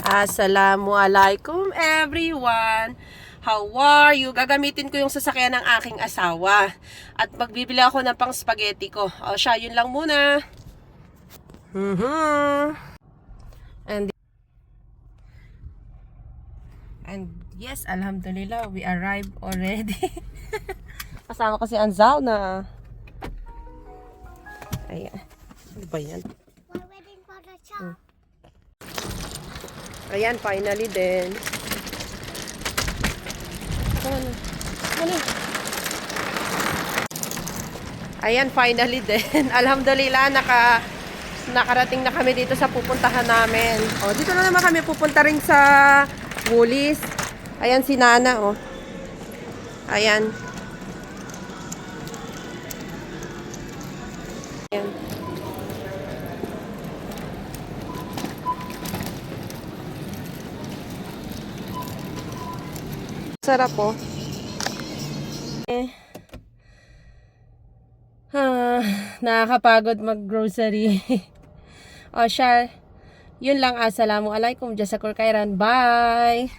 Assalamualaikum everyone! How are you? Gagamitin ko yung sasakyan ng aking asawa. At magbibili ako ng pang spaghetti ko. O siya, yun lang muna. And yes, alhamdulillah, we arrived already. Kasama ko si Anzao na. Ayan. Ano ba yan? We're waiting for the shop. Ayan, finally din. Ano? Ayan, finally din. Alhamdulillah, nakarating na kami dito sa pupuntahan namin. O, dito na naman kami pupunta rin sa Woolies. Ayan si Nana, oh. Ayan. Ayan. Sarap po. Nakakapagod mag-grocery. O siya, yun lang. Assalamualaikum. Jazakur khairan. Bye!